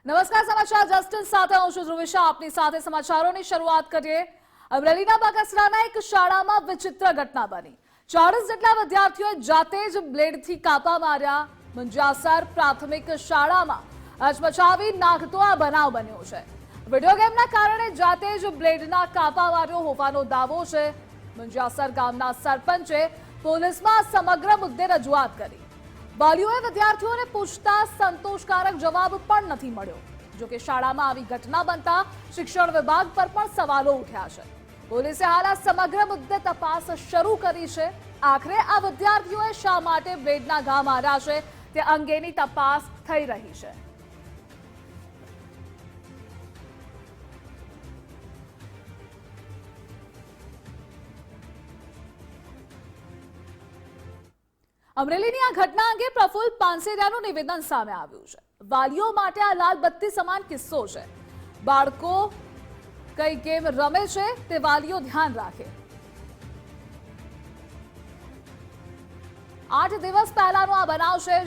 નમસ્કાર, સમાચાર જસ્ટિસ સાથે હું છું ધ્રુવિશા. આપની સાથે સમાચારોની શરૂઆત કરીએ. અમરેલીના બગસરાના એક શાળામાં વિચિત્ર ઘટના બની. 40 જેટલા વિદ્યાર્થીઓએ જાતે જ બ્લેડથી કાપા માર્યા. મંજાસર પ્રાથમિક શાળામાં હચમચાવી નાખતો આ બનાવ બન્યો છે. વિડીયો ગેમના કારણે જાતે જ બ્લેડના કાપા માર્યો હોવાનો દાવો છે. મંજાસર ગામના સરપંચે પોલીસમાં સમગ્ર મુદ્દે રજૂઆત કરી. વાલીઓએ વિદ્યાર્થીઓને પૂછતા સંતોષકારક જવાબ પણ નથી મળ્યો. જોકે શાળામાં આવી ઘટના બનતા શિક્ષણ વિભાગ પર પણ સવાલો ઉઠ્યા છે. પોલીસે હાલ આ સમગ્ર મુદ્દે તપાસ શરૂ કરી છે. આખરે આ વિદ્યાર્થીઓએ શા માટે બ્લેડના ઘા માર્યા છે તે અંગેની તપાસ થઈ રહી છે. અમરેલીની આ ઘટના અંગે પ્રફુલ્લ પાનસેરિયાનું નિવેદન સામે આવ્યું છે. વાલીઓ માટે આ લાલ બત્તી સમાન કિસ્સો છે. બાળકો કઈ ગેમ રમે છે તે વાલીઓ ધ્યાન રાખે. 8 દિવસ પહેલાનો આ બનાવ છે.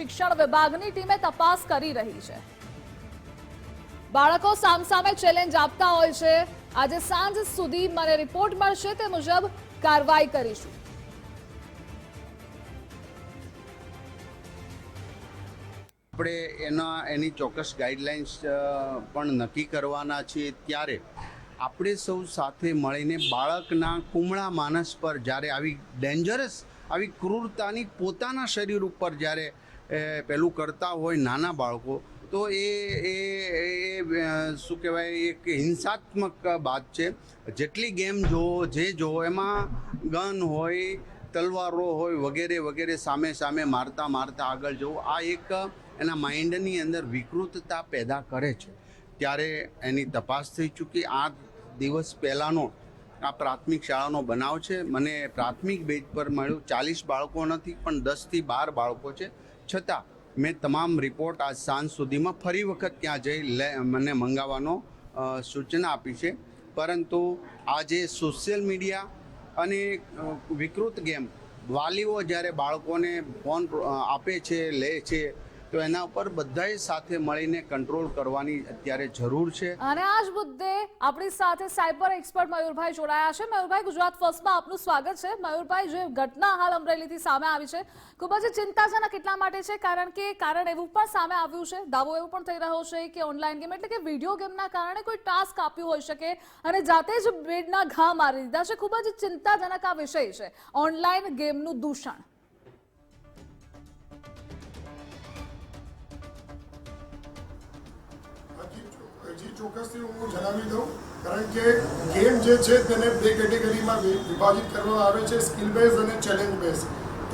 શિક્ષણ વિભાગની ટીમે તપાસ કરી રહી છે. બાળકો સામસામે ચેલેન્જ આપતા હોય છે. આજે સાંજ સુધી મને રિપોર્ટ મળશે તે મુજબ કાર્યવાહી કરીશું. આપણે એની ચોક્કસ ગાઈડલાઇન્સ પણ નક્કી કરવાના છીએ. ત્યારે આપણે સૌ સાથે મળીને બાળકના કુમળા માનસ પર જ્યારે આવી ડેન્જરસ આવી ક્રૂરતાની પોતાના શરીર ઉપર જ્યારે પેલું કરતા હોય નાના બાળકો, તો એ શું કહેવાય, એક હિંસાત્મક બાત છે. જેટલી ગેમ જો એમાં ગન હોય, તલવારો હોય, વગેરે વગેરે સામે સામે મારતા આગળ જવું, આ એક એના માઇન્ડની અંદર વિકૃતતા પેદા કરે છે. ત્યારે એની તપાસ થઈ ચૂકી. 8 દિવસ પહેલાંનો આ પ્રાથમિક શાળાનો બનાવ છે. મને પ્રાથમિક બેઝ પર મળ્યું 40 બાળકો નથી પણ 10 થી 12 બાળકો છે. છતાં મેં તમામ રિપોર્ટ આજ સાંજ સુધીમાં ફરી વખત ત્યાં જઈ મને મંગાવવાનો સૂચના આપી છે. પરંતુ આજે સોશિયલ મીડિયા અને વિકૃત ગેમ, વાલીઓ જ્યારે બાળકોને ફોન આપે છે, લે છે, તો એના ઉપર બધાએ સાથે મળીને કંટ્રોલ કરવાની અત્યારે જરૂર છે. અને આ જ મુદ્દે આપણી સાથે સાયબર એક્સપર્ટ મયુરભાઈ જોડાયા છે. મયુરભાઈ, ગુજરાત ફર્સ્ટમાં આપનું સ્વાગત છે. મયુરભાઈ, જે ઘટના હાલ અમરેલીથી સામે આવી છે ખૂબ જ ચિંતાજનક એટલા માટે છે કારણ કે એવું પણ સામે આવ્યું છે, દાવો એવો પણ થઈ રહ્યો છે કે ઓનલાઈન ગેમ એટલે કે વિડીયો ગેમના કારણે કોઈ ટાસ્ક આપ્યું હોઈ શકે અને જાતે જ બ્લેડના ઘા મારી દીધા છે. ખૂબ જ ચિંતાજનક આ વિષય છે, ઓનલાઈન ગેમનું દૂષણ. ચોક્કસથી હું જણાવી દઉં, કારણ કે ગેમ જે છે તેને 2 કેટેગરીમાં વિભાજિત કરવામાં આવે છે, સ્કિલ બેઝ અને ચેલેન્જ બેઝ.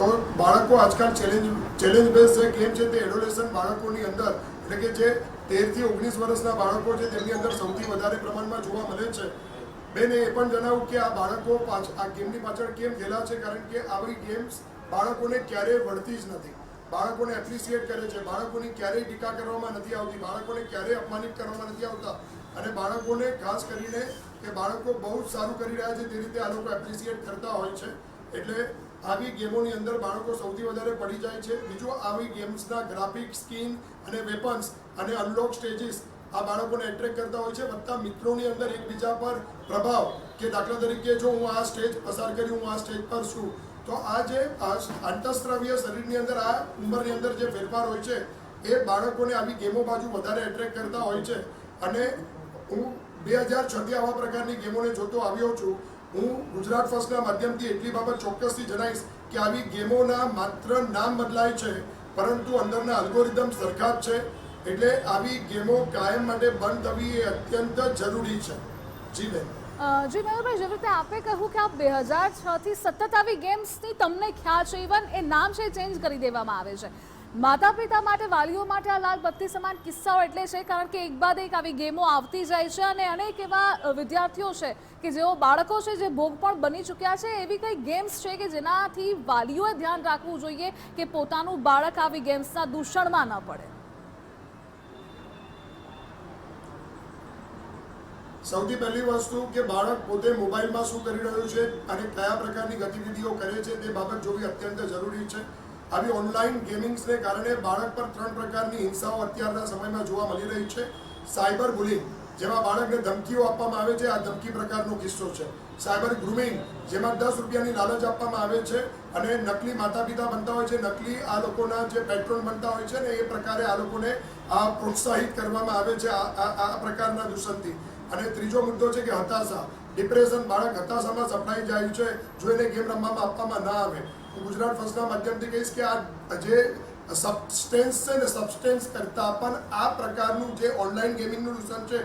તો બાળકો આજકાલ ચેલેન્જ બેઝ જે ગેમ છે તે એડોલેસન્ટ બાળકોની અંદર, એટલે કે જે 13 થી 19 વર્ષના બાળકો છે તેમની અંદર સૌથી વધારે પ્રમાણમાં જોવા મળે છે. બેને એ પણ જણાવું કે આ બાળકો આ ગેમની પાછળ કેમ ગયેલા છે, કારણ કે આવી ગેમ્સ બાળકોને ક્યારેય વળતી જ નથી. બાળકોને એપ્રિસિએટ કરે છે, બાળકોની ક્યારેય ટીકા કરવામાં નથી આવતી, બાળકોને ક્યારેય અપમાનિત કરવામાં નથી આવતા. અને બાળકોને ખાસ કરીને કે બાળકો બહુ જ સારું કરી રહ્યા છે તે રીતે આ લોકો એપ્રિસિએટ કરતા હોય છે. એટલે આવી ગેમોની અંદર બાળકો સૌથી વધારે પડી જાય છે. બીજું, આવી ગેમ્સના ગ્રાફિક, સ્કીન અને વેપન્સ અને અનલોક સ્ટેજીસ આ બાળકોને એટ્રેક્ટ કરતા હોય છે. વત્તા મિત્રોની અંદર એકબીજા પર પ્રભાવ, કે દાખલા તરીકે જો હું આ સ્ટેજ પસાર કરી, હું આ સ્ટેજ પર છું, તો આ જે આંતરસ્ત્રાવીય શરીરની અંદર આ ઉંમરની અંદર જે ફેરફાર હોય છે એ બાળકોને આવી ગેમો બાજુ વધારે એટ્રેક્ટ કરતા હોય છે. અને હું 2006થી આવા પ્રકારની ગેમોને જોતો આવ્યો છું. હું ગુજરાત ફર્સ્ટના માધ્યમથી એટલી બાબત ચોક્કસથી જણાવીશ કે આવી ગેમોના માત્ર નામ બદલાય છે પરંતુ અંદરના અલ્ગોરિધમ સરખા જ છે. એટલે આવી ગેમો કાયમ માટે બંધ થવી એ અત્યંત જરૂરી છે. જી બેન. જી મયુરભાઈ, જેવી રીતે આપે કહ્યું કે આપ 2006થી સતત આવી ગેમ્સની તમને ખ્યાલ છે, ઇવન એ નામ છે ચેન્જ કરી દેવામાં આવે છે. માતા પિતા માટે, વાલીઓ માટે આ લાલ બત્તી સમાન કિસ્સાઓ એટલે છે કારણ કે એક બાદ એક આવી ગેમો આવતી જાય છે અને અનેક એવા વિદ્યાર્થીઓ છે કે જેઓ બાળકો છે જે ભોગ પણ બની ચૂક્યા છે. એવી કઈ ગેમ્સ છે કે જેનાથી વાલીઓએ ધ્યાન રાખવું જોઈએ કે પોતાનું બાળક આવી ગેમ્સના દૂષણમાં ન પડે? સૌથી પહેલી વસ્તુ કે બાળક પોતે મોબાઈલમાં શું કરી રહ્યું છે અને કયા પ્રકારની ગતિવિધિઓ કરે છે તે બાબત જોવી અત્યંત જરૂરી છે. આવી ઓનલાઈન ગેમિંગ્સને કારણે બાળક પર 3 પ્રકારની હિંસાઓ અત્યારના સમયમાં જોવા મળી રહી છે. સાયબર બુલિંગ, જેમાં બાળકને ધમકીઓ આપવામાં આવે છે, આ ધમકી પ્રકારનો કિસ્સો છે. સાયબર ગ્રુમિંગ, જેમાં 10 રૂપિયાની લાલચ આપવામાં આવે છે અને નકલી માતા પિતા બનતા હોય છે, નકલી આ લોકોના જે પેટ્રોન બનતા હોય છે ને એ પ્રકારે આ લોકોને પ્રોત્સાહિત કરવામાં આવે છે આ પ્રકારના દૂષણથી. અને ત્રીજો મુદ્દો છે કે હતાશા, ડિપ્રેશન. બાળક હતાશામાં સપડાઈ જાય છે જો એને ગેમ રમવામાં આપવામાં ના આવે. હું ગુજરાત ફર્સ્ટના માધ્યમથી કહીશ કે આ જે સબસ્ટેન્સ છે ને, સબસ્ટેન્સ કરતાં પણ આ પ્રકારનું જે ઓનલાઈન ગેમિંગનું દૂષણ છે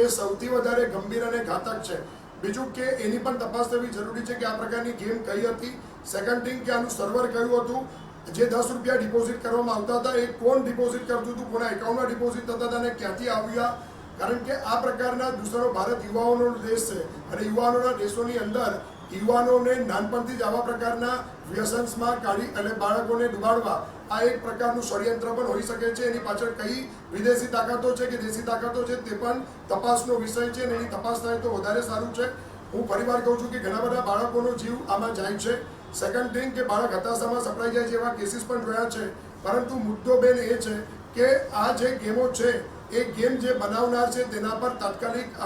એ સૌથી વધારે ગંભીર અને ઘાતક છે. બીજું કે એની પણ તપાસ થવી જરૂરી છે કે આ પ્રકારની ગેમ કઈ હતી. સેકન્ડ થિંગ કે આનું સર્વર કયું હતું, જે 10 રૂપિયા ડિપોઝિટ કરવામાં આવતા હતા એ કોણ ડિપોઝિટ કરતું હતું, કોના એકાઉન્ટમાં ડિપોઝિટ થતા હતા અને ક્યાંથી આવ્યા. કારણ કે આ પ્રકારના દૂષણો, ભારત યુવાઓનો દેશ છે અને યુવાનોના દેશોની અંદર યુવાનોને નાનપણથી જ આવા પ્રકારના વ્યસન્સમાં કાઢી અને બાળકોને ડુબાડવા આ એક પ્રકારનું ષડયંત્ર પણ હોઈ શકે છે. એની પાછળ કઈ વિદેશી તાકાતો છે કે દેશી તાકાતો છે તે પણ તપાસનો વિષય છે અને એની તપાસ થાય તો વધારે સારું છે. હું ફરીવાર કહું છું કે ઘણા બધા બાળકોનો જીવ આમાં જાય છે. સેકન્ડ થિંગ કે બાળક હતાશામાં સપડાઈ જાય છે, એવા કેસીસ પણ જોયા છે. પરંતુ મુદ્દો બેન એ છે કે આ જે ગેમો છે એ ગેમ જે બનાવનાર છે તેના પર તાત્કાલિક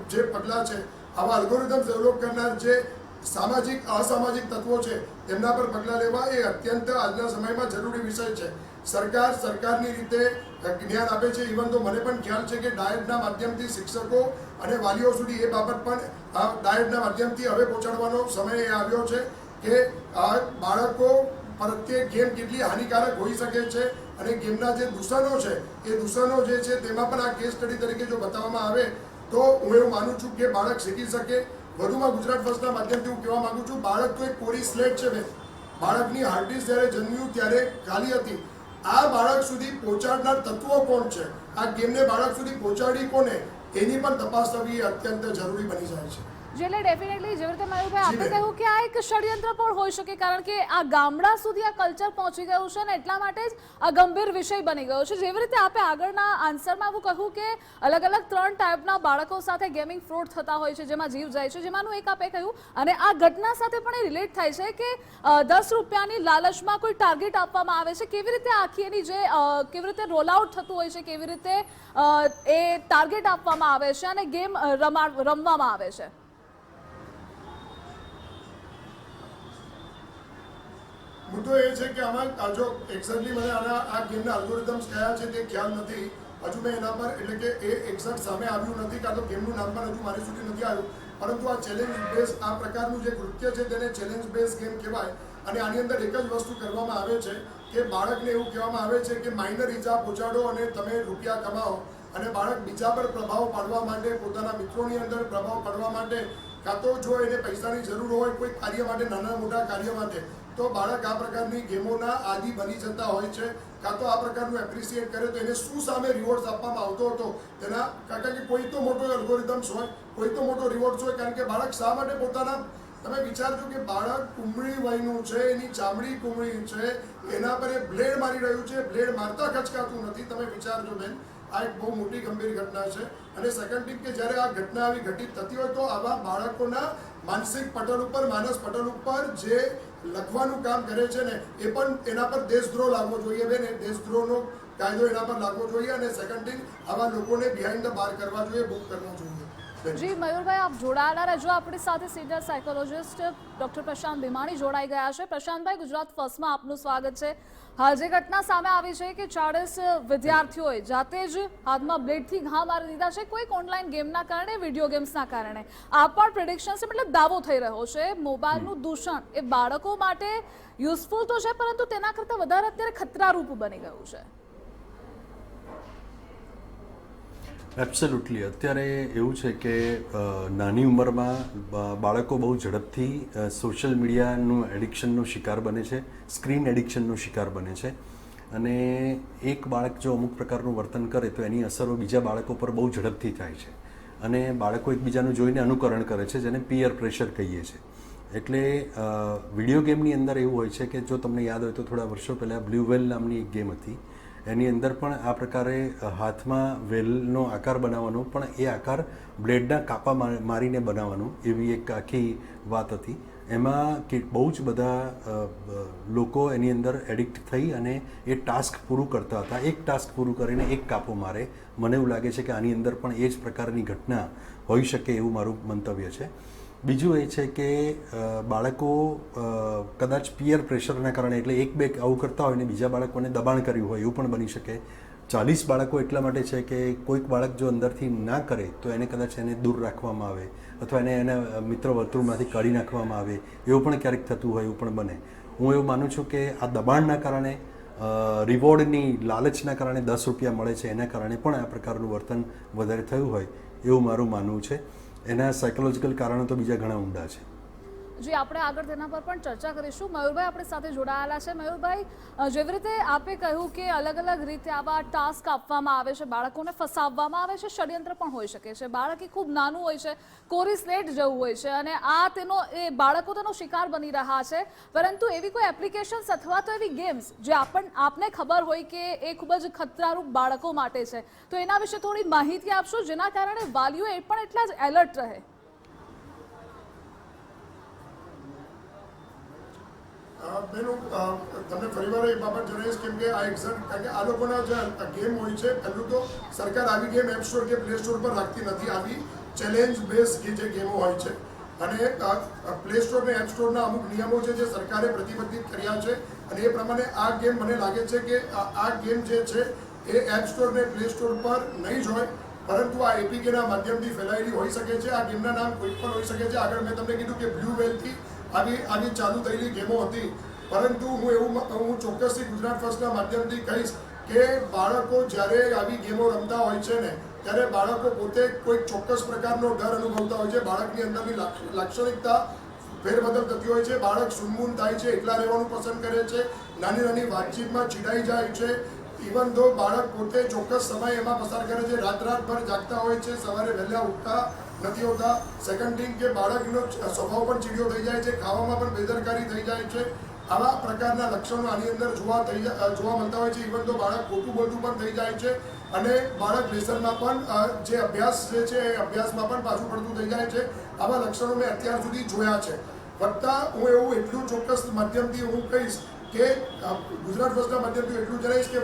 જે પગલાં છે, આવા અલ્ગોરિધમ્સ ડેવલપ કરનાર જે સામાજિક અસામાજિક તત્વો છે તેમના પર પગલાં લેવા એ અત્યંત આજના સમયમાં જરૂરી વિષય છે. સરકારની રીતે જ્ઞાન આપે છે. ઇવન તો મને પણ ખ્યાલ છે કે ડાયટના માધ્યમથી શિક્ષકો અને વાલીઓ સુધી એ બાબત પણ ડાયટના માધ્યમથી હવે પહોંચાડવાનો સમય આવ્યો છે કે બાળકો પ્રત્યે ગેમ કેટલી હાનિકારક હોઈ શકે છે અને ગેમના જે દૂષણો છે એ દૂષણો જે છે તેમાં પણ આ કેસ સ્ટડી તરીકે જો બતાવવામાં આવે તો હું એવું માનું છું કે બાળક શીખી શકે. વધુમાં ગુજરાત ફર્સ્ટના માધ્યમથી હું કહેવા માંગુ છું, બાળક તો એક કોરી સ્લેટ છે બેન. બાળકની હાર્ટબીટ જ્યારે જન્મ્યું ત્યારે ખાલી હતી. આ બાળક સુધી પહોંચાડનાર તત્વો કોણ છે, આ ગેમને બાળક સુધી પહોંચાડી કોને, એની પણ તપાસ થવી અત્યંત જરૂરી બની જાય છે. એટલે ડેફિનેટલી જેવી રીતે મયુરભાઈ આપણે કહ્યું કે આ એક ષડયંત્ર પણ હોઈ શકે, કારણ કે આ ગામડા સુધી આ કલ્ચર પહોંચી ગયું છે અને એટલા માટે જ આ ગંભીર વિષય બની ગયો છે. જેવી રીતે આપણે આગળના આન્સરમાં એવું કહ્યું કે અલગ અલગ 3 ટાઈપના બાળકો સાથે ગેમિંગ ફ્રોડ થતા હોય છે, જેમાં જીવ જાય છે, જેમાંનું એક આપણે કહ્યું. અને આ ઘટના સાથે પણ એ રિલેટ થાય છે કે 10 રૂપિયાની લાલચમાં કોઈ ટાર્ગેટ આપવામાં આવે છે. કેવી રીતે આખી એની જે કેવી રીતે રોલ આઉટ થતું હોય છે, કેવી રીતે એ ટાર્ગેટ આપવામાં આવે છે અને ગેમ રમવામાં આવે છે. મુદ્દો એ છે કે આમાં જો એક્ઝેક્ટલી મને આ ગેમના અલ્ગોરિધમ્સ કયા છે તે ખ્યાલ નથી. હજુ મેં એના પર એટલે કે એ એક્ઝેક્ટ સામે આવ્યું નથી, કાં તો ગેમનું નામ પણ હજુ મારી સુધી નથી આવ્યું. પરંતુ આ ચેલેન્જ બેઝ આ પ્રકારનું જે કૃત્ય છે તેને ચેલેન્જ બેઝ ગેમ કહેવાય. અને આની અંદર એક જ વસ્તુ કરવામાં આવે છે કે બાળકને એવું કહેવામાં આવે છે કે માઇનર ઈજા પહોંચાડો અને તમે રૂપિયા કમાઓ. અને બાળક બીજા પર પ્રભાવ પાડવા માટે, પોતાના મિત્રોની અંદર પ્રભાવ પાડવા માટે, કાં તો જો એને પૈસાની જરૂર હોય કોઈ કાર્ય માટે, નાના મોટા કાર્ય માટે, તો બાળક આ પ્રકારની ગેમોના આદિ બની જતા હોય છે. કાં તો આ પ્રકારનું એપ્રિસિએટ કરે તો એને શું સામે રિવોર્ડ્સ આપવામાં આવતો હતો તેના, કારણ કે કોઈ તો મોટો અલ્ગોરિધમ્સ હોય, કોઈ તો મોટો રિવોર્ડ્સ હોય. કારણ કે બાળક શા માટે પોતાના, તમે વિચારજો કે બાળક કુમળી વયનું છે, એની ચામડી કુમળી છે, એના પર એ બ્લેડ મારી રહ્યું છે, બ્લેડ મારતા ખચકાતું નથી. તમે વિચારજો બેન, આ એક બહુ મોટી ગંભીર ઘટના છે. અને સેકન્ડ થિંગ કે જ્યારે આ ઘટના આવી ઘટિત થતી હોય તો આવા બાળકોના માનસિક પટલ ઉપર, માનસ પટલ ઉપર જે લખવાનું કામ કરે છે ને એ પણ એના પર દેશદ્રોહ લાગવો જોઈએ બેન. દેશદ્રોહનો કાયદો એના પર લાગવો જોઈએ. અને સેકન્ડ થિંગ, આવા લોકોને બિહાઇન્ડ ધ બાર કરવા જોઈએ, બુક કરવા જોઈએ. જી મયુરભાઈ, આપ જોડાયેલા રહેજો. આપણી સાથે સિનિયર સાયકોલોજિસ્ટ ડોક્ટર પ્રશાંત ભીમાણી જોડાઈ ગયા છે. પ્રશાંતભાઈ, ગુજરાત ફર્સ્ટમાં આપનું સ્વાગત છે. હાલ જે ઘટના સામે આવી છે કે 40 વિદ્યાર્થીઓએ જાતે જ હાથમાં બ્લેડથી ઘા મારી દીધા છે, કોઈક ઓનલાઈન ગેમના કારણે, વિડીયો ગેમ્સના કારણે. આ પણ પ્રિડિક્શન છે, મતલબ દાવો થઈ રહ્યો છે. મોબાઈલનું દૂષણ એ બાળકો માટે યુઝફુલ તો છે, પરંતુ તેના કરતાં વધારે અત્યારે ખતરારૂપ બની ગયું છે. એબ્સોલ્યુટલી. અત્યારે એવું છે કે નાની ઉંમરમાં બાળકો બહુ ઝડપથી સોશિયલ મીડિયાનું એડિક્શનનો શિકાર બને છે, સ્ક્રીન એડિક્શનનો શિકાર બને છે. અને એક બાળક જો અમુક પ્રકારનું વર્તન કરે તો એની અસરો બીજા બાળકો પર બહુ ઝડપથી થાય છે. અને બાળકો એકબીજાનું જોઈને અનુકરણ કરે છે, જેને પિયર પ્રેશર કહીએ છીએ. એટલે વિડીયો ગેમની અંદર એવું હોય છે કે જો તમને યાદ હોય તો થોડા વર્ષો પહેલાં બ્લુ વેલ નામની એક ગેમ હતી. એની અંદર પણ આ પ્રકારે હાથમાં વેલનો આકાર બનાવવાનો, પણ એ આકાર બ્લેડના કાપા મારીને બનાવવાનો, એવી એક આખી વાત હતી. એમાં કે બહુ જ બધા લોકો એની અંદર એડિક્ટ થઈ અને એ ટાસ્ક પૂરું કરતા હતા. એક ટાસ્ક પૂરું કરીને એક કાપો મારે. મને એવું લાગે છે કે આની અંદર પણ એ જ પ્રકારની ઘટના હોઈ શકે એવું મારું મંતવ્ય છે. બીજું એ છે કે બાળકો કદાચ પિયર પ્રેશરના કારણે, એટલે એક બે આવું કરતા હોય ને બીજા બાળકોને દબાણ કર્યું હોય એવું પણ બની શકે. 40 બાળકો એટલા માટે છે કે કોઈક બાળક જો અંદરથી ના કરે તો એને કદાચ એને દૂર રાખવામાં આવે અથવા એને એના મિત્ર વર્તુળમાંથી કાઢી નાખવામાં આવે, એવું પણ ક્યારેક થતું હોય, એવું પણ બને. હું એવું માનું છું કે આ દબાણના કારણે, રિવોર્ડની લાલચના કારણે 10 રૂપિયા મળે છે એના કારણે પણ આ પ્રકારનું વર્તન વધારે થયું હોય એવું મારું માનવું છે. એના સાયકોલોજીકલ કારણો તો બીજા ઘણા ઊંડા છે. જી, આપણે આગળ તેના પર પણ ચર્ચા કરીશું. મયુરભાઈ આપણી સાથે જોડાયેલા છે. મયુરભાઈ, જેવી રીતે આપે કહ્યું કે અલગ અલગ રીતે આવા ટાસ્ક આપવામાં આવે છે, બાળકોને ફસાવવામાં આવે છે, ષડયંત્ર પણ હોઈ શકે છે. બાળક એ ખૂબ નાનું હોય છે, કોરી સ્લેટ જેવું હોય છે અને આ તેનો એ બાળકો તેનો શિકાર બની રહ્યા છે. પરંતુ એવી કોઈ એપ્લિકેશન્સ અથવા તો એવી ગેમ્સ જે આપને ખબર હોય કે એ ખૂબ જ ખતરારૂપ બાળકો માટે છે, તો એના વિશે થોડી માહિતી આપશો જેના કારણે વાલીઓ એ પણ એટલા જ એલર્ટ રહે. બેન, હું તમને ફરીવાર એ બાબત જણાવીશ કેમ કે આ એક્ઝામ, કારણ કે આ લોકોના જે ગેમ હોય છે, પહેલું તો સરકાર આવી ગેમ એપ સ્ટોર કે પ્લે સ્ટોર પર રાખતી નથી. આવી ચેલેન્જ બેઝ જે ગેમો હોય છે અને પ્લે સ્ટોર ને એપ સ્ટોરના અમુક નિયમો છે જે સરકારે પ્રતિબંધિત કર્યા છે અને એ પ્રમાણે આ ગેમ, મને લાગે છે કે આ ગેમ જે છે એ એપ સ્ટોર ને પ્લે સ્ટોર પર નહીં જ હોય, પરંતુ આ એપીકેના માધ્યમથી ફેલાયેલી હોઈ શકે છે. આ ગેમના નામ કોઈ પણ હોઈ શકે છે. આગળ મેં તમને કીધું કે બ્લુ વેલથી આવી ચાલુ થયેલી ગેમો હતી. પરંતુ હું ચોક્કસથી ગુજરાત ફર્સ્ટના માધ્યમથી કહીશ કે બાળકો જ્યારે આવી ગેમો રમતા હોય છે ને ત્યારે બાળકો પોતે કોઈક ચોક્કસ પ્રકારનો ડર અનુભવતા હોય છે. બાળકની અંદરની લાક્ષણિકતા ફેરબદલ થતી હોય છે. બાળક સુનમૂન થાય છે, એકલા રહેવાનું પસંદ કરે છે, નાની નાની વાતચીતમાં ચીડાઈ જાય છે. ઇવન ધો બાળક પોતે ચોક્કસ સમય એમાં પસાર કરે છે, રાતભર જાગતા હોય છે, સવારે વહેલા ઉઠતા નથી હોતા. સેકન્ડ થિંગ કે બાળકનો સ્વભાવ પણ ચીડિયો થઈ જાય છે, ખાવામાં પણ બેદરકારી થઈ જાય છે. આવા પ્રકારના લક્ષણો આની અંદર જોવા મળતા હોય છે. ઇવન તો બાળક ખોટું બોલતું પણ થઈ જાય છે અને બાળક લેસનમાં પણ જે અભ્યાસ જે છે એ અભ્યાસમાં પણ પાછું પડતું થઈ જાય છે. આવા લક્ષણો મેં અત્યાર સુધી જોયા છે. વત્તા હું એવું એટલું ચોક્કસ માધ્યમથી હું કહીશ કે ગુજરાત ફર્સ્ટના માધ્યમથી એટલું જણાવીશ કે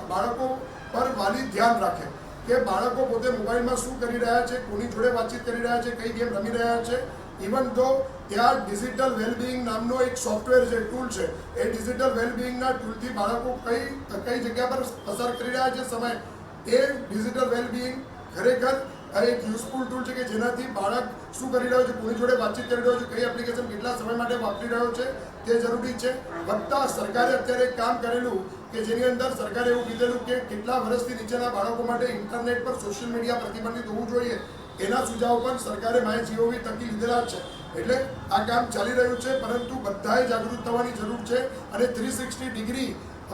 બાળકો પર વાલી ધ્યાન રાખે કે બાળકો પોતે મોબાઈલમાં શું કરી રહ્યા છે, કોની જોડે વાતચીત કરી રહ્યા છે, કઈ ગેમ રમી રહ્યા છે. ઇવન તો ત્યાં ડિજિટલ વેલબિંગ નામનો એક સોફ્ટવેર છે, ટૂલ છે, એ ડિજિટલ વેલબિંગના ટૂલથી બાળકો કઈ જગ્યા પર પસાર કરી રહ્યા છે સમય, એ ડિજિટલ વેલબિંગ ખરેખર એક યુઝફુલ ટૂલ છે કે જેનાથી બાળક શું કરી રહ્યો છે, કોની જોડે વાતચીત કરી રહ્યો છે, કઈ એપ્લિકેશન કેટલા સમય માટે વાપરી રહ્યો છે તે જરૂરી છે. વત્તા સરકારે અત્યારે એક કામ કરેલું કે જેની અંદર સરકારે એવું કીધેલું કે કેટલા વર્ષથી નીચેના બાળકો માટે ઇન્ટરનેટ પર સોશિયલ મીડિયા પ્રતિબંધિત હોવું જોઈએ. એના સુઝાવ પણ સરકારે માય જીઓવી થકી લીધેલા છે. એટલે આ કામ ચાલી રહ્યું છે, પરંતુ બધાએ જાગૃત થવાની જરૂર છે અને 360 ડિગ્રી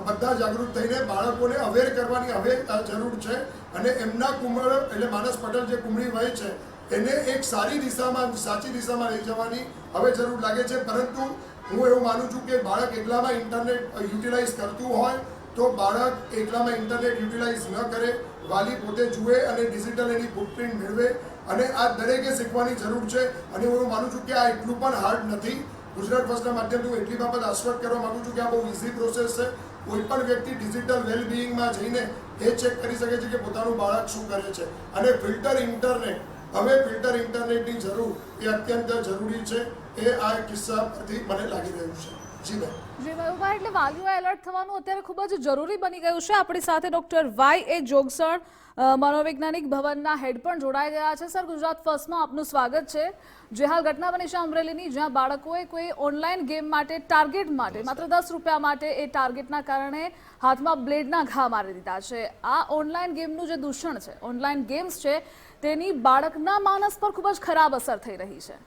બધા જાગૃત થઈને બાળકોને અવેર કરવાની હવે જરૂર છે અને એમના કુમળ એટલે માનસ પટેલ જે કુમળી વય છે એને એક સારી દિશામાં, સાચી દિશામાં લઈ જવાની હવે જરૂર લાગે છે. પરંતુ હું એવું માનું છું કે બાળક એકલામાં ઇન્ટરનેટ યુટિલાઇઝ કરતું હોય તો બાળક એકલામાં ઇન્ટરનેટ યુટિલાઇઝ ન કરે, વાલી પોતે જુએ અને ડિજિટલ એની ફૂટપ્રિન્ટ મેળવે અને આ દરેકે શીખવાની જરૂર છે. અને હું એવું માનું છું કે આ એટલું પણ હાર્ડ નથી. ગુજરાત ફર્સ્ટના માધ્યમથી હું એટલી બાબત આશ્વસ્ત કરવા માગું છું કે આ બહુ ઇઝી પ્રોસેસ છે. કોઈ પણ વ્યક્તિ ડિજિટલ વેલબિંગમાં જઈને એ ચેક કરી શકે છે કે પોતાનું બાળક શું કરે છે. અને ફિલ્ટર ઇન્ટરનેટ, હવે ફિલ્ટર ઇન્ટરનેટની જરૂર એ અત્યંત જરૂરી છે. એ આ કિસ્સા પરથી મને લાગી રહ્યું છે. જી બેન. જી મયુભાઈ, એટલે વાલીઓ એલર્ટ થવાનું અત્યારે ખૂબ જ જરૂરી બની ગયું છે. આપણી સાથે ડોક્ટર વાય જોગસણ, મનોવૈજ્ઞાનિક ભવનના હેડ પણ જોડાઈ ગયા છે. સર, ગુજરાત ફર્સ્ટમાં આપનું સ્વાગત છે. જે હાલ ઘટના બની છે અમરેલીની, જ્યાં બાળકોએ કોઈ ઓનલાઈન ગેમ માટે, ટાર્ગેટ માટે, માત્ર 10 રૂપિયા માટે એ ટાર્ગેટના કારણે હાથમાં બ્લેડના ઘા મારી દીધા છે. આ ઓનલાઈન ગેમનું જે દૂષણ છે, ઓનલાઈન ગેમ્સ છે, તેની બાળકના માનસ પર ખૂબ જ ખરાબ અસર થઈ રહી છે.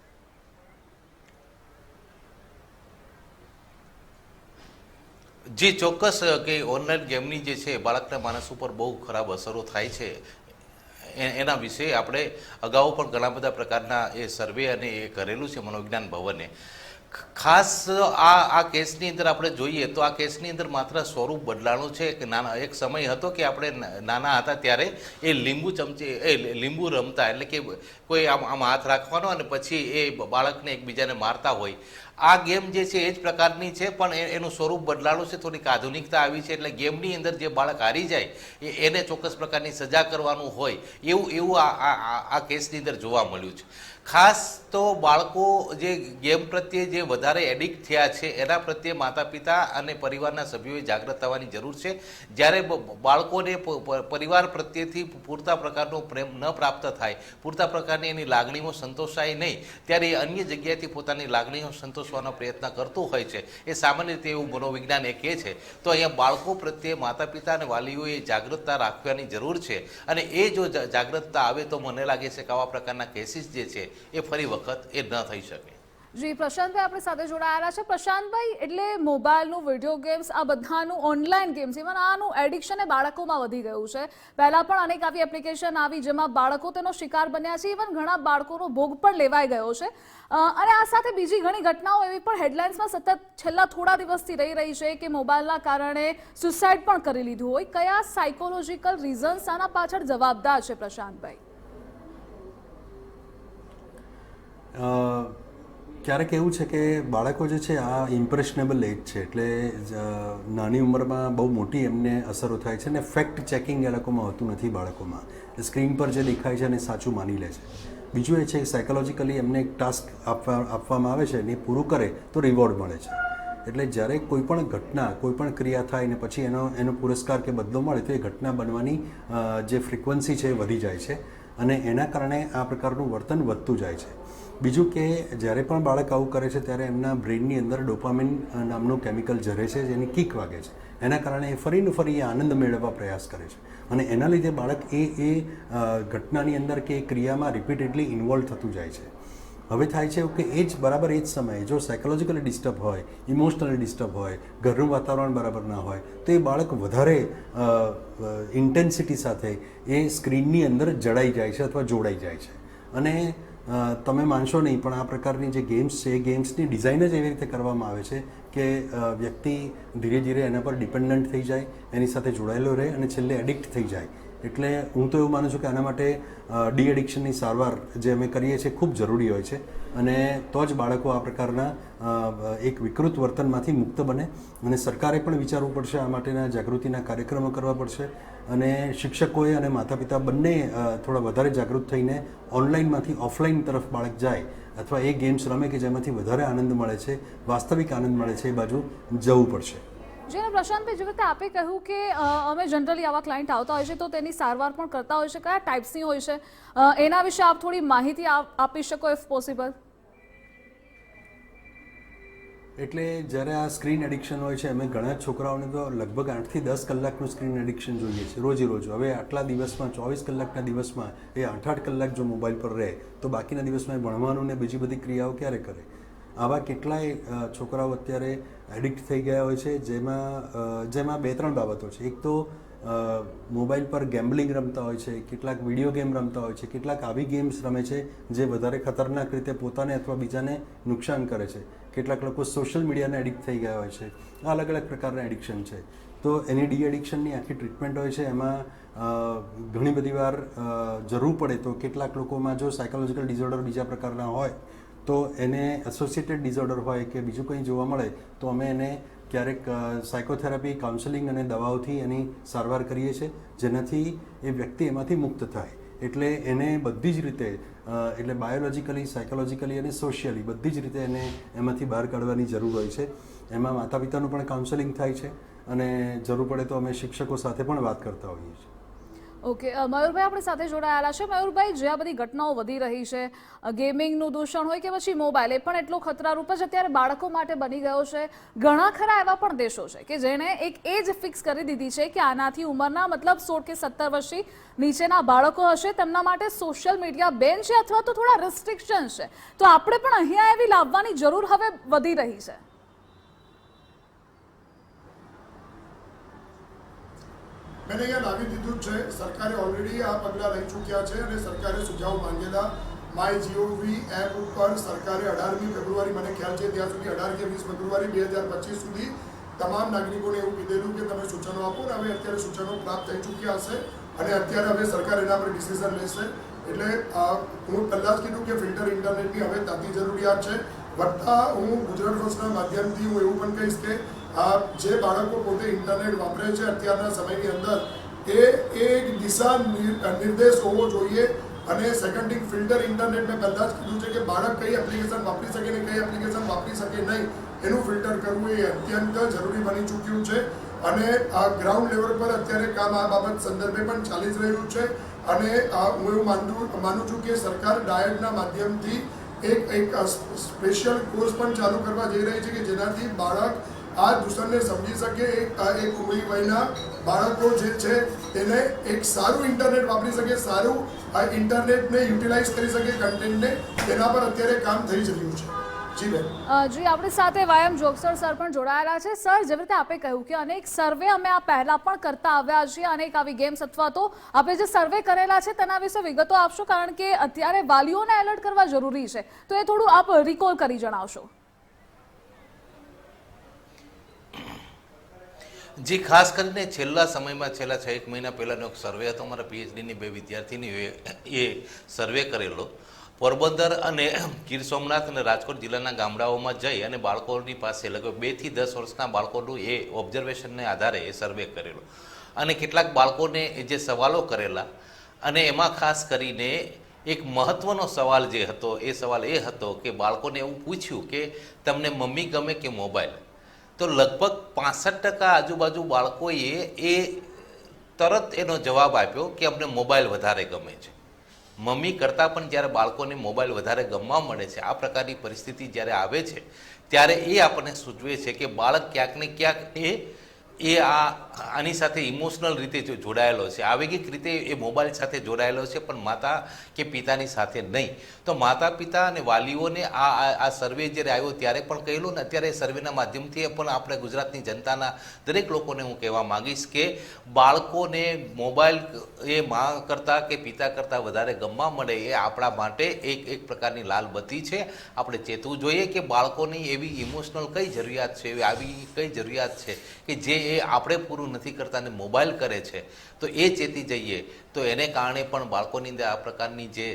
જે ચોક્કસ કે ઓનલાઈન ગેમની જે છે બાળકના માનસ ઉપર બહુ ખરાબ અસરો થાય છે એના વિશે આપણે અગાઉ પણ ઘણા બધા પ્રકારના એ સર્વે અને એ કરેલું છે મનોવિજ્ઞાન ભવને. ખાસ આ કેસની અંદર આપણે જોઈએ તો આ કેસની અંદર માત્ર સ્વરૂપ બદલાણું છે કે નાના એક સમય હતો કે આપણે નાના હતા ત્યારે એ લીંબુ રમતા, એટલે કે કોઈ આમ હાથ રાખવાનો અને પછી એ બાળકને એકબીજાને મારતા હોય. આ ગેમ જે છે એ જ પ્રકારની છે, પણ એનું સ્વરૂપ બદલાણું છે, થોડીક આધુનિકતા આવી છે. એટલે ગેમની અંદર જે બાળક હારી જાય એને ચોક્કસ પ્રકારની સજા કરવાનું હોય એવું આ કેસની અંદર જોવા મળ્યું છે. ખાસ તો બાળકો જે ગેમ પ્રત્યે જે વધારે એડિક્ટ થયા છે એના પ્રત્યે માતા પિતા અને પરિવારના સભ્યોએ જાગૃત થવાની જરૂર છે. જ્યારે બાળકોને પરિવાર પ્રત્યેથી પૂરતા પ્રકારનો પ્રેમ ન પ્રાપ્ત થાય, પૂરતા પ્રકારની એની લાગણીઓ સંતોષાય નહીં, ત્યારે એ અન્ય જગ્યાએથી પોતાની લાગણીઓ સંતોષવાનો પ્રયત્ન કરતું હોય છે. એ સામાન્ય રીતે એવું મનોવિજ્ઞાન એ કહે છે. તો અહીંયા બાળકો પ્રત્યે માતા પિતા અને વાલીઓએ જાગૃતતા રાખવાની જરૂર છે. અને એ જો જાગૃતતા આવે તો મને લાગે છે કે આવા પ્રકારના કેસીસ જે છે એ ફરી વખત એ ન થઈ શકે. જી, પ્રશાંતભાઈ આપણી સાથે જોડાયેલા છે. પ્રશાંતભાઈ, એટલે મોબાઈલનું, વિડીયો ગેમ્સ, આ બધાનું ઓનલાઈન ગેમ્સ, ઇવન આનું એડિક્શન એ બાળકોમાં વધી ગયું છે. પહેલાં પણ અનેક આવી એપ્લિકેશન આવી જેમાં બાળકો તેનો શિકાર બન્યા છે. ઇવન ઘણા બાળકોનો ભોગ પણ લેવાઈ ગયો છે. અને આ સાથે બીજી ઘણી ઘટનાઓ એવી પણ હેડલાઇન્સમાં સતત છેલ્લા થોડા દિવસથી રહી છે કે મોબાઈલના કારણે સુસાઇડ પણ કરી લીધું હોય. કયા સાયકોલોજીકલ રીઝન્સ આના પાછળ જવાબદાર છે પ્રશાંતભાઈ? ક્યારેક એવું છે કે બાળકો જે છે આ ઇમ્પ્રેશનેબલ એજ છે, એટલે નાની ઉંમરમાં બહુ મોટી એમને અસરો થાય છે ને ફેક્ટ ચેકિંગ એ લોકોમાં હોતું નથી. બાળકોમાં સ્ક્રીન પર જે દેખાય છે એને સાચું માની લે છે. બીજું એ છે કે સાયકોલોજીકલી એમને એક ટાસ્ક આપવામાં આવે છે અને એ પૂરું કરે તો રિવોર્ડ મળે છે. એટલે જ્યારે કોઈ પણ ઘટના, કોઈ પણ ક્રિયા થાય ને પછી એનો પુરસ્કાર કે બદલો મળે તો એ ઘટના બનવાની જે ફ્રિકવન્સી છે એ વધી જાય છે અને એના કારણે આ પ્રકારનું વર્તન વધતું જાય છે. બીજું કે જ્યારે પણ બાળક આવું કરે છે ત્યારે એમના બ્રેઇનની અંદર ડોપામિન નામનું કેમિકલ ઝરે છે, જેની કિક વાગે છે. એના કારણે એ ફરીને ફરી એ આનંદ મેળવવા પ્રયાસ કરે છે અને એના લીધે બાળક એ ઘટનાની અંદર કે એ ક્રિયામાં રિપીટેડલી ઇન્વોલ્વ થતું જાય છે. હવે થાય છે કે એ જ બરાબર એ જ સમયે જો સાયકોલોજીકલી ડિસ્ટર્બ હોય, ઇમોશનલી ડિસ્ટર્બ હોય, ઘરનું વાતાવરણ બરાબર ના હોય તો એ બાળક વધારે ઇન્ટેન્સિટી સાથે એ સ્ક્રીનની અંદર જડાઈ જાય છે અથવા જોડાઈ જાય છે. અને તમે માનશો નહીં પણ આ પ્રકારની જે ગેમ્સ છે એ ગેમ્સની ડિઝાઇન જ એવી રીતે કરવામાં આવે છે કે વ્યક્તિ ધીરે ધીરે એના પર ડિપેન્ડન્ટ થઈ જાય, એની સાથે જોડાયેલો રહે અને છેલ્લે એડિક્ટ થઈ જાય. એટલે હું તો એવું માનું છું કે આના માટે ડી એડિક્શનની સારવાર જે અમે કરીએ છીએ ખૂબ જરૂરી હોય છે અને તો જ બાળકો આ પ્રકારના એક વિકૃત વર્તનમાંથી મુક્ત બને. અને સરકારે પણ વિચારવું પડશે, આ માટેના જાગૃતિના કાર્યક્રમો કરવા પડશે અને શિક્ષકોએ અને માતા પિતા બંને થોડા વધારે જાગૃત થઈને ઓનલાઈનમાંથી ઓફલાઈન તરફ બાળક જાય અથવા એ ગેમ્સ રમે કે જેમાંથી વધારે આનંદ મળે છે, વાસ્તવિક આનંદ મળે છે, એ બાજુ જવું પડશે. જેને પ્રશાંતભાઈ, જે રીતે આપે કહ્યું કે અમે જનરલી આવા ક્લાયન્ટ આવતા હોય છે તો તેની સારવાર પણ કરતા હોય છે, કયા ટાઈપ્સની હોય છે, એના વિશે આપ થોડી માહિતી આપી શકો ઇફ પોસિબલ? એટલે જ્યારે આ સ્ક્રીન એડિક્શન હોય છે, અમે ઘણા છોકરાઓને તો લગભગ 8 થી 10 કલાકનું સ્ક્રીન એડિક્શન જોઈએ છે રોજે રોજ. હવે આટલા દિવસમાં 24 કલાકના દિવસમાં એ 8-8 કલાક જો મોબાઈલ પર રહે તો બાકીના દિવસમાં એ ભણવાનું ને બીજી બધી ક્રિયાઓ ક્યારે કરે? આવા કેટલાય છોકરાઓ અત્યારે એડિક્ટ થઈ ગયા હોય છે જેમાં 2-3 બાબતો છે. એક તો મોબાઈલ પર ગેમ્બલિંગ રમતા હોય છે, કેટલાક વિડીયો ગેમ રમતા હોય છે, કેટલાક આવી ગેમ્સ રમે છે જે વધારે ખતરનાક રીતે પોતાને અથવા બીજાને નુકસાન કરે છે. કેટલાક લોકો સોશિયલ મીડિયાને એડિક્ટ થઈ ગયા હોય છે. આ અલગ અલગ પ્રકારના એડિક્શન છે. તો એની ડી એડિક્શનની આખી ટ્રીટમેન્ટ હોય છે. એમાં ઘણી બધી વાર જરૂર પડે તો કેટલાક લોકોમાં જો સાયકોલોજીકલ ડિસઓર્ડર બીજા પ્રકારના હોય તો એને એસોસિએટેડ ડિસઓર્ડર હોય કે બીજું કંઈ જોવા મળે તો અમે એને ક્યારેક સાયકોથેરાપી, કાઉન્સેલિંગ અને દવાઓથી એની સારવાર કરીએ છીએ જેનાથી એ વ્યક્તિ એમાંથી મુક્ત થાય. એટલે એને બધી જ રીતે એટલે બાયોલોજીકલી, સાયકોલોજીકલી અને સોશિયલી બધી જ રીતે એને એમાંથી બહાર કાઢવાની જરૂર હોય છે. એમાં માતા પિતાનું પણ કાઉન્સેલિંગ થાય છે અને જરૂર પડે તો અમે શિક્ષકો સાથે પણ વાત કરતા હોઈએ છીએ. ઓકે, મયુરભાઈ આપણી સાથે જોડાયેલા છે. મયુરભાઈ, જે આ બધી ઘટનાઓ વધી રહી છે, ગેમિંગનું દૂષણ હોય કે પછી મોબાઈલ, એ પણ એટલો ખતરારૂપ જ અત્યારે બાળકો માટે બની ગયો છે. ઘણા ખરા એવા પણ દેશો છે કે જેણે એક એજ ફિક્સ કરી દીધી છે કે આનાથી ઉંમરના મતલબ 16 કે 17 વર્ષથી નીચેના બાળકો હશે તેમના માટે સોશિયલ મીડિયા બેન છે અથવા તો થોડા રિસ્ટ્રિક્શન છે. તો આપણે પણ અહીંયા એવી લાવવાની જરૂર હવે વધી રહી છે. મેં અહીંયા લાવી દીધું છે. સરકારે ઓલરેડી આ પગલાં લઈ ચૂક્યા છે અને સરકારે સુઝાવ માંગેલા માય જીઓવી એપ ઉપર સરકારે 18મી ફેબ્રુઆરી, મને ખ્યાલ છે ત્યાં સુધી 18 કે 20 ફેબ્રુઆરી 2025 સુધી તમામ નાગરિકોને એવું કીધેલું કે તમે સૂચનો આપો ને હવે અત્યારે સૂચનો પ્રાપ્ત થઈ ચૂક્યા હશે અને અત્યારે હવે સરકાર એના પર ડિસિઝન લેશે. એટલે હું પહેલાં જ કીધું કે ફિલ્ટર ઇન્ટરનેટની હવે તાતી જરૂરિયાત છે. વત્તા હું ગુજરાત ફર્સ્ટના માધ્યમથી હું એવું પણ કહીશ કે જે બાળકો પોતે ઇન્ટરનેટ વાપરે છે અત્યારના સમયની અંદર એ એક દિશા નિર્દેશ હોવો જોઈએ. અને સેકન્ડ થિંગ, ફિલ્ટર ઇન્ટરનેટ મેં પહેલાં જ કીધું છે કે બાળક કઈ એપ્લિકેશન વાપરી શકે ને કઈ એપ્લિકેશન વાપરી શકે નહીં એનું ફિલ્ટર કરવું એ અત્યંત જરૂરી બની ચૂક્યું છે. અને ગ્રાઉન્ડ લેવલ પર અત્યારે કામ આ બાબત સંદર્ભે પણ ચાલી જ રહ્યું છે. અને હું એવું માનું છું કે સરકાર ડાયટના માધ્યમથી એક સ્પેશિયલ કોર્સ પણ ચાલુ કરવા જઈ રહી છે કે જેનાથી બાળક આ દૂષણને સમજી શકે. એક ઉમરી વયના બાળકો જે છે તેને એક સારું ઇન્ટરનેટ વાપરી શકે, સારું ઇન્ટરનેટને યુટિલાઇઝ કરી શકે, કન્ટેન્ટને. તેના પર અત્યારે કામ થઈ જ રહ્યું છે. જી બેન. જી, આપણી સાથે વાયમ જોગસર સર પણ જોડાયેલા છે. સર, જેવી રીતે આપે કહ્યું કે અનેક સર્વે અમે આ પહેલા પણ કરતા આવ્યા છીએ, અનેક આવી ગેમ્સ અથવા તો આપણે જે સર્વે કરેલા છે તેના વિશે વિગતો આપશો, કારણ કે અત્યારે વાલીઓને એલર્ટ કરવા જરૂરી છે, તો એ થોડું આપ રિકોલ કરી જણાવશો. જી, ખાસ કરીને છેલ્લા સમયમાં છેલ્લા 6 મહિના પહેલાંનો એક સર્વે હતો. અમારા પીએચડીની 2 વિદ્યાર્થીનીઓએ એ સર્વે કરેલો. પોરબંદર અને ગીર સોમનાથ અને રાજકોટ જિલ્લાના ગામડાઓમાં જઈ અને બાળકોની પાસે લગભગ 2 થી 10 વર્ષના બાળકોનું એ ઓબ્ઝર્વેશનને આધારે એ સર્વે કરેલો. અને કેટલાક બાળકોને જે સવાલો કરેલા અને એમાં ખાસ કરીને એક મહત્ત્વનો સવાલ જે હતો એ સવાલ એ હતો કે બાળકોને એવું પૂછ્યું કે તમને મમ્મી ગમે કે મોબાઈલ? તો લગભગ 65% આજુબાજુ બાળકોએ એ તરત એનો જવાબ આપ્યો કે અમને મોબાઈલ વધારે ગમે છે. મમ્મી કરતાં પણ જ્યારે બાળકોને મોબાઈલ વધારે ગમવા મળે છે, આ પ્રકારની પરિસ્થિતિ જ્યારે આવે છે ત્યારે એ આપણને સૂચવે છે કે બાળક ક્યાંક ને ક્યાંક આની સાથે ઇમોશનલ રીતે જોડાયેલો છે, આવેગિક રીતે એ મોબાઈલ સાથે જોડાયેલો છે, પણ માતા કે પિતાની સાથે નહીં. તો માતા પિતા અને વાલીઓને આ સર્વે જ્યારે આવ્યો ત્યારે પણ કહેલું ને અત્યારે સર્વેના માધ્યમથી પણ આપણે ગુજરાતની જનતાના દરેક લોકોને હું કહેવા માગીશ કે બાળકોને મોબાઈલ એ મા કરતાં કે પિતા કરતાં વધારે ગમવા મળે એ આપણા માટે એક પ્રકારની લાલબત્તી છે. આપણે ચેતવું જોઈએ કે બાળકોની એવી ઇમોશનલ કઈ જરૂરિયાત છે, એવી આવી કઈ જરૂરિયાત છે કે જે એ આપણે પૂરું નથી કરતા અને મોબાઈલ કરે છે. તો એ ચેતી જઈએ તો એને કારણે પણ બાળકોની અંદર આ પ્રકારની જે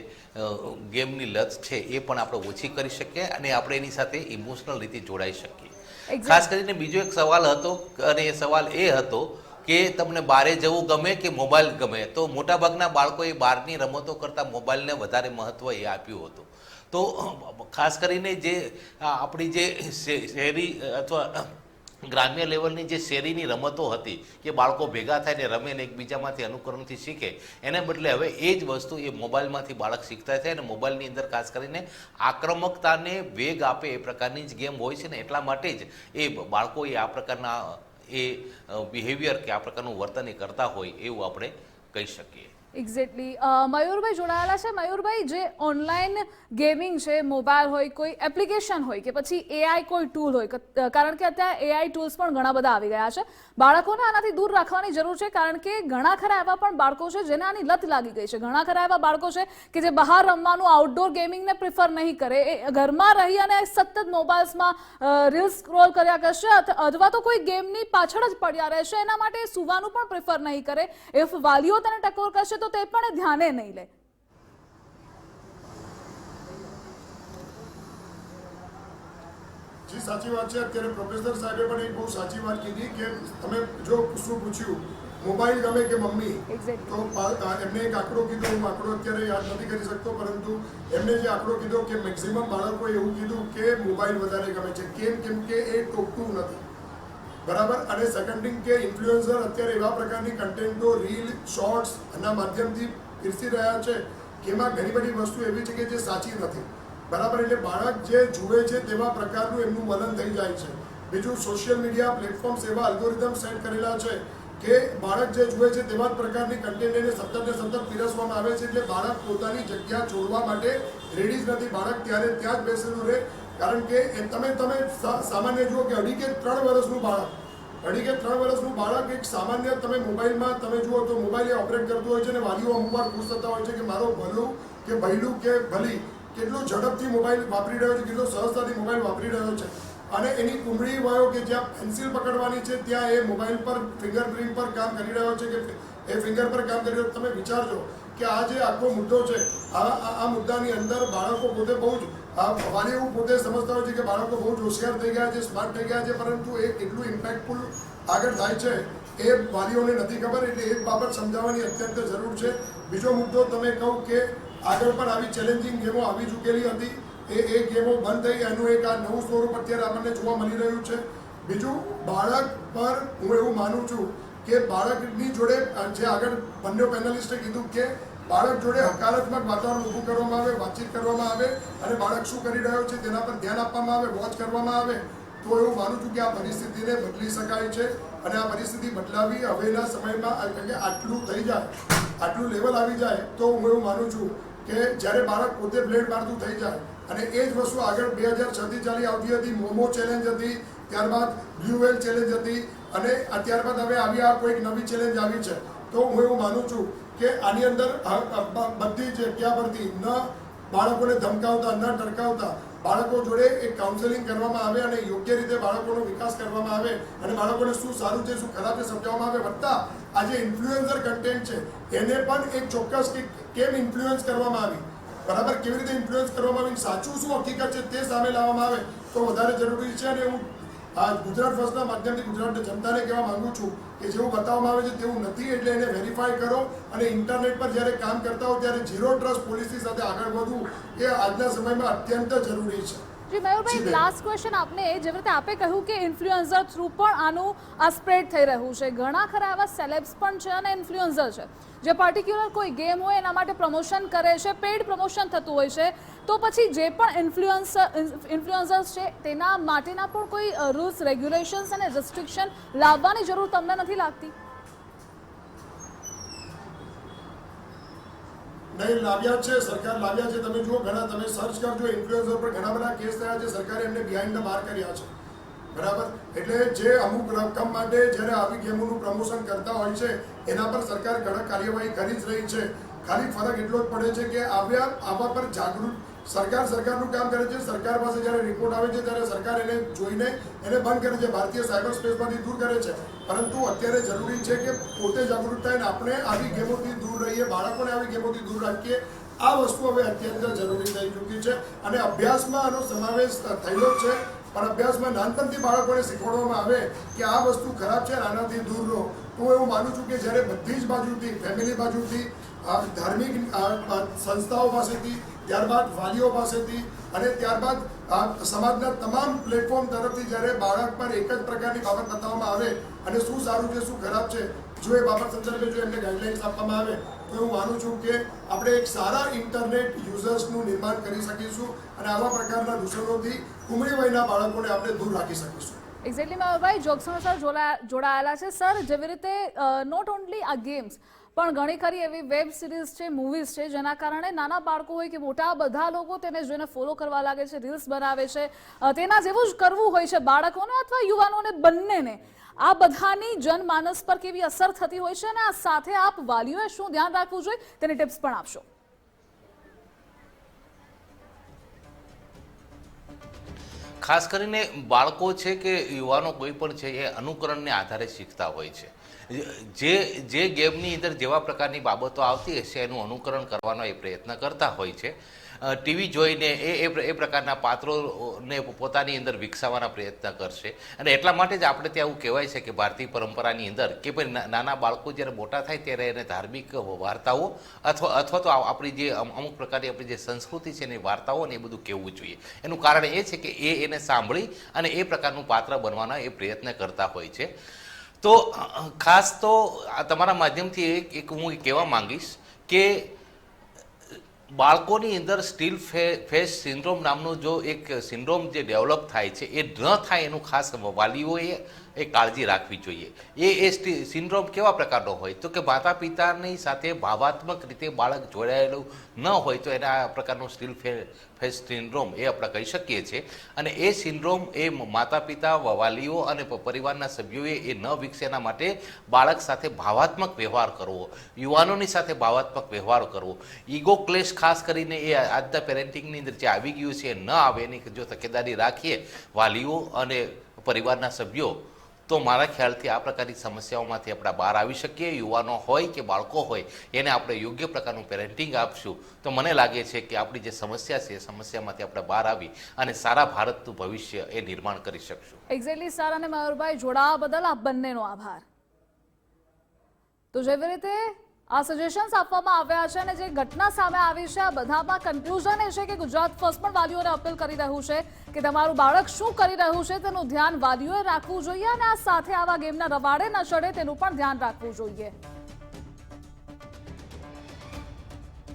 ગેમની લત છે એ પણ આપણે ઓછી કરી શકીએ અને આપણે એની સાથે ઇમોશનલ રીતે જોડાઈ શકીએ. ખાસ કરીને બીજો એક સવાલ હતો અને એ સવાલ એ હતો કે તમને બહારે જવું ગમે કે મોબાઈલ ગમે? તો મોટાભાગના બાળકોએ બહારની રમતો કરતાં મોબાઈલને વધારે મહત્ત્વ એ આપ્યું હતું. તો ખાસ કરીને જે આપણી જે શહેરી અથવા ગ્રામ્ય લેવલની જે શેરીની રમતો હતી કે બાળકો ભેગા થાય ને રમે ને એકબીજામાંથી અનુકરણથી શીખે, એને બદલે હવે એ જ વસ્તુ એ મોબાઈલમાંથી બાળક શીખતા થાય. અને મોબાઈલની અંદર ખાસ કરીને આક્રમકતાને વેગ આપે એ પ્રકારની જ ગેમ હોય છે ને એટલા માટે જ એ બાળકો એ આ પ્રકારના એ બિહેવિયર કે આ પ્રકારનું વર્તન એ કરતા હોય એવું આપણે કહી શકીએ. એક્ઝેક્ટલી. મયુરભાઈ જોડાયેલા છે. મયુરભાઈ, જે ઓનલાઈન ગેમિંગ છે, મોબાઈલ હોય, કોઈ એપ્લિકેશન હોય કે પછી એઆઈ કોઈ ટૂલ હોય, કારણ કે અત્યારે એઆઈ ટૂલ્સ પણ ઘણા બધા આવી ગયા છે, બાળકોને આનાથી દૂર રાખવાની જરૂર છે, કારણ કે ઘણા ખરા એવા પણ બાળકો છે જેને આની લત લાગી ગઈ છે. ઘણા ખરા એવા બાળકો છે કે જે બહાર રમવાનું, આઉટડોર ગેમિંગને પ્રિફર નહીં કરે, એ ઘરમાં રહી અને સતત મોબાઈલ્સમાં રીલ્સ સ્ક્રોલ કર્યા કરશે અથવા તો કોઈ ગેમની પાછળ જ પડ્યા રહેશે. એના માટે સુવાનું પણ પ્રિફર નહીં કરે. ઇફ વાલીઓ તેને ટકોર કરશે તો તે પણ ધ્યાને નહીં લે. જી, સાચી વાત છે. અત્યારે પ્રોફેસર સાહેબે પણ એક બહુ સાચી વાત કીધી કે તમે જો શું પૂછ્યું મોબાઈલ ગમે કે મમ્મી, તો એમને એક આંકડો કીધો, હું આંકડો અત્યારે યાદ નથી કરી શકતો, પરંતુ એમને જે આંકડો કીધો કે મેક્સિમમ બાળકોએ એવું કીધું કે મોબાઈલ વધારે ગમે છે. કેમ કે એ ટોકતું નથી, બરાબર. અને સેકન્ડ થિંગ કે ઇન્ફ્લુએન્સર અત્યારે એવા પ્રકારની કન્ટેન્ટો, રીલ, શોર્ટ્સ ના માધ્યમથી પીરસી રહ્યા છે કે એમાં ઘણી બધી વસ્તુ એવી છે કે જે સાચી નથી, બરાબર. એટલે બાળક જે જુએ છે તેવા પ્રકારનું એમનું વલણ થઈ જાય છે. બીજું, સોશિયલ મીડિયા પ્લેટફોર્મ્સ એવા અલ્ગોરિધમ સેટ કરેલા છે કે બાળક જે જુએ છે તેવા જ પ્રકારની કન્ટેન્ટ એને સતત પીરસવામાં આવે છે. એટલે બાળક પોતાની જગ્યા છોડવા માટે રેડી જ નથી. બાળક ત્યારે ત્યાં જ બેસેલું રહે, કારણ કે તમે સામાન્ય જુઓ કે 2 કે 3 વર્ષનું બાળક 2 કે 3 વર્ષનું બાળક એક સામાન્ય તમે મોબાઈલમાં તમે જુઓ તો મોબાઈલ એ ઓપરેટ કરતું હોય છે અને વાલીઓ અમુક વાર ખુશ થતા હોય છે કે મારો ભલું કે ભૈલું કે ભલી કેટલો ઝડપથી મોબાઈલ વાપરી રહ્યો છે, કેટલો સહજતાથી મોબાઈલ વાપરી રહ્યો છે. અને એની કુમળી વયો કે જ્યાં પેન્સિલ પકડવાની છે ત્યાં એ મોબાઈલ પર ફિંગરપ્રિન્ટ પર કામ કરી રહ્યો છે કે એ ફિંગર પર કામ કરી રહ્યો. તમે વિચારજો કે આ જે આખો મુદ્દો છે આ મુદ્દાની અંદર બાળકો પોતે બહુ જ વાલી એવું પોતે સમજતા હોય છે કે બાળકો બહુ જ હોશિયાર થઈ ગયા છે, સ્માર્ટ થઈ ગયા છે, પરંતુ એ કેટલું ઇમ્પેક્ટફુલ આગળ થાય છે એ વાલીઓને નથી ખબર. એટલે એક બાબત સમજાવવાની અત્યંત જરૂર છે. બીજો મુદ્દો તમે કહું કે આગળ પણ આવી ચેલેન્જિંગ ગેમો આવી ચૂકેલી હતી, એ ગેમો બંધ થઈ, એનું એક આ નવું સ્વરૂપ અત્યારે આપણને જોવા મળી રહ્યું છે. બીજું, બાળક પર હું એવું માનું છું કે બાળકની જોડે જે આગળ બંને પેનલિસ્ટે કીધું કે બાળક જોડે હકારાત્મક વાતાવરણ ઊભું કરવામાં આવે, વાતચીત કરવામાં આવે અને બાળક શું કરી રહ્યો છે તેના પર ધ્યાન આપવામાં આવે, વોચ કરવામાં આવે, તો એવું માનું છું કે આ પરિસ્થિતિને બદલી શકાય છે. અને આ પરિસ્થિતિ બદલાવી હવેના સમયમાં કે આટલું થઈ જાય, આટલું લેવલ આવી જાય, તો હું એવું માનું છું કે જ્યારે બાળક પોતે બ્લેડ મારતું થઈ જાય અને એ જ વસ્તુ આગળ 2006થી ચાલી આવતી હતી, મોમો ચેલેન્જ હતી, ત્યારબાદ બ્લુ વેલ ચેલેન્જ હતી અને ત્યારબાદ હવે આવી આ કોઈક નવી ચેલેન્જ આવી છે. તો હું એવું માનું છું કે આની અંદર બધી જગ્યા પરથી ન બાળકોને ધમકાવતા, ન ટરકાવતા, બાળકો જોડે એક કાઉન્સેલિંગ કરવામાં આવે અને યોગ્ય રીતે બાળકોનો વિકાસ કરવામાં આવે અને બાળકોને શું સારું છે શું ખરાબ છે સમજાવવામાં આવે. વત્તા આ જે ઇન્ફ્લુએન્સર કન્ટેન્ટ છે એને પણ એક ચોક્કસ કેમ ઇન્ફ્લુઅન્સ કરવામાં આવી, બરાબર કેવી રીતે ઇન્ફ્લુઅન્સ કરવામાં આવી, સાચું શું હકીકત છે તે સામે લાવવામાં આવે તો વધારે જરૂરી છે. અને હું આ ગુજરાત ફર્સ્ટના માધ્યમથી ગુજરાતની જનતાને કહેવા માંગુ છું કે જેવું બતાવવામાં આવે છે તેવું નથી, એટલે એને વેરીફાઈ કરો. અને ઇન્ટરનેટ પર જ્યારે કામ કરતા હો ત્યારે ઝીરો ટ્રસ્ટ પોલિસી સાથે આગળ વધવું એ આજના સમયમાં અત્યંત જરૂરી છે. જી મયુરભાઈ, લાસ્ટ ક્વેશ્ચન આપને, જેવી રીતે આપે કહ્યું કે ઇન્ફ્લુએન્સર થ્રુ પણ આનું આ સ્પ્રેડ થઈ રહ્યું છે, ઘણા ખરા એવા સેલેબ્સ પણ છે અને ઇન્ફ્લુએન્સર છે જે પર્ટિક્યુલર કોઈ ગેમ હોય એના માટે પ્રમોશન કરે છે, પેઇડ પ્રમોશન થતું હોય છે, તો પછી જે પણ ઇન્ફ્લુએન્સર્સ છે તેના માટેના પણ કોઈ રૂલ્સ, રેગ્યુલેશન્સ અને રેસ્ટ્રિક્શન લાવવાની જરૂર તમને નથી લાગતી? નહીં, લાવ્યા છે, સરકાર લાવ્યા છે. તમે જુઓ ઘણા, તમે સર્ચ કરજો ઇન્ફ્લુએન્સર પર ઘણા બધા કેસ થયા છે, સરકારે એમને બિહાઇન્ડ ધ બાર કર્યા છે, બરાબર. એટલે જે અમુક રકમ માટે જ્યારે આવી ગેમોનું પ્રમોશન કરતા હોય છે એના પર સરકાર કડક કાર્યવાહી કરી જ રહી છે. ખાલી ફરક એટલો જ પડે છે કે આવા પર જાગૃત સરકારનું કામ કરે છે. સરકાર પાસે જ્યારે રિપોર્ટ આવે છે ત્યારે સરકાર એને જોઈને એને બંધ કરે છે, ભારતીય સાયબર સ્પેસમાંથી દૂર કરે છે. પરંતુ અત્યારે જરૂરી છે કે પોતે જાગૃત થાય ને આપણે આવી ગેમોથી દૂર રહીએ, બાળકોને આવી ગેમોથી દૂર રાખીએ. આ વસ્તુ હવે અત્યંત જરૂરી થઈ ચૂકી છે અને અભ્યાસમાં આનો સમાવેશ થયેલો છે. પણ અભ્યાસમાં નાનપણથી બાળકોને શીખવાડવામાં આવે કે આ વસ્તુ ખરાબ છે અને આનાથી દૂર રહો. તો હું એવું માનું છું કે જ્યારે બધી જ બાજુથી, ફેમિલી બાજુથી, ધાર્મિક સંસ્થાઓ પાસેથી, ત્યારબાદ વાલીઓ પાસેથી અને ત્યારબાદ સમાજના તમામ પ્લેટફોર્મ તરફથી જ્યારે બાળક પર એક જ પ્રકારની બાબત બતાવવામાં આવે અને શું સારું છે શું ખરાબ છે, જો એ બાબત સંદર્ભે જો એમને ગાઈડલાઇન્સ આપવામાં આવે તો હું માનું છું કે આપણે એક સારા ઇન્ટરનેટ યુઝર્સનું નિર્માણ કરી શકીશું અને આવા પ્રકારના દૂષણોથી ઉમરી વયના બાળકોને આપણે દૂર રાખી શકીશું. એક્ઝેક્ટલી મયુરભાઈ, જોગસણ સર જોડાયેલા છે. સર, જેવી રીતે નોટ ઓનલી આ ગેમ્સ પણ ઘણી ખરી એવી વેબ સિરીઝ છે, મૂવીઝ છે જેના કારણે નાના બાળકો હોય કે મોટા બધા લોકો તેને જોઈને ફોલો કરવા લાગે છે, રીલ્સ બનાવે છે, તેના જેવું જ કરવું હોય છે બાળકોને અથવા યુવાનોને બંનેને. આ બધાની જનમાનસ પર કેવી અસર થતી હોય છે અને આ સાથે આપ વાલીઓએ શું ધ્યાન રાખવું જોઈએ તેની ટિપ્સ પણ આપશો? ખાસ કરીને બાળકો છે કે યુવાનો કોઈ પણ છે એ અનુકરણને આધારે શીખતા હોય છે. જે ગેમની અંદર જેવા પ્રકારની બાબતો આવતી હશે એનું અનુકરણ કરવાનો એ પ્રયત્ન કરતા હોય છે. ટીવી જોઈને એ પ્રકારના પાત્રોને પોતાની અંદર વિકસાવવાના પ્રયત્ન કરશે. અને એટલા માટે જ આપણે ત્યાં એવું કહેવાય છે કે ભારતીય પરંપરાની અંદર કે ભાઈ નાના બાળકો જ્યારે મોટા થાય ત્યારે એને ધાર્મિક વાર્તાઓ અથવા તો આપણી જે અમુક પ્રકારની આપણી જે સંસ્કૃતિ છે એની વાર્તાઓ ને એ બધું કહેવું જોઈએ. એનું કારણ એ છે કે એને સાંભળી અને એ પ્રકારનું પાત્ર બનવાના એ પ્રયત્ન કરતા હોય છે. તો ખાસ તો તમારા માધ્યમથી એક હું કહેવા માંગીશ કે બાળકોની અંદર સ્ટીલ ફેસ સિન્ડ્રોમ નામનો જો એક સિન્ડ્રોમ જે ડેવલપ થાય છે એ ન થાય એનું ખાસ વાલીઓએ એ કાળજી રાખવી જોઈએ. એ સિન્ડ્રોમ કેવા પ્રકારનો હોય તો કે માતા પિતાની સાથે ભાવાત્મક રીતે બાળક જોડાયેલું ન હોય તો એને આ પ્રકારનું સ્ટીલ ફેસ સિન્ડ્રોમ એ આપણે કહી શકીએ છીએ. અને એ સિન્ડ્રોમ એ માતા પિતા વાલીઓ અને પરિવારના સભ્યોએ એ ન વિકસે એના માટે બાળક સાથે ભાવાત્મક વ્યવહાર કરવો, યુવાનોની સાથે ભાવાત્મક વ્યવહાર કરવો, ઈગો ક્લેશ ખાસ કરીને એ આજના પેરેન્ટિંગની અંદર જે આવી ગયું છે એ ન આવે એની જો તકેદારી રાખીએ વાલીઓ અને પરિવારના સભ્યો તો મારા ખ્યાલથી આ પ્રકારની સમસ્યાઓમાંથી આપણે બહાર આવી શકીએ. યુવાનો હોય કે બાળકો હોય એને આપણે યોગ્ય પ્રકારનું પેરેન્ટિંગ આપશું તો મને લાગે છે કે આપણી જે સમસ્યા છે એ સમસ્યામાંથી આપણે બહાર આવી અને સારા ભારતનું ભવિષ્ય એ નિર્માણ કરી શકશું. એક્ઝેક્ટલી સર અને મયુરભાઈ જોડાવા બદલ આપ બંનેનો આભાર. તો જેવી રીતે આ સજેશન્સ આપવામાં આવ્યા છે અને જે ઘટના સામે આવી છે આ બધામાં કન્ક્લુઝન એ છે કે ગુજરાત ફર્સ્ટ પણ વાલીઓને અપીલ કરી રહ્યું છે કે તમારું બાળક શું કરી રહ્યું છે તેનું ધ્યાન વાલીઓએ રાખવું જોઈએ અને આ સાથે આવા ગેમના રવાડે ન ચડે તેનું પણ ધ્યાન રાખવું જોઈએ.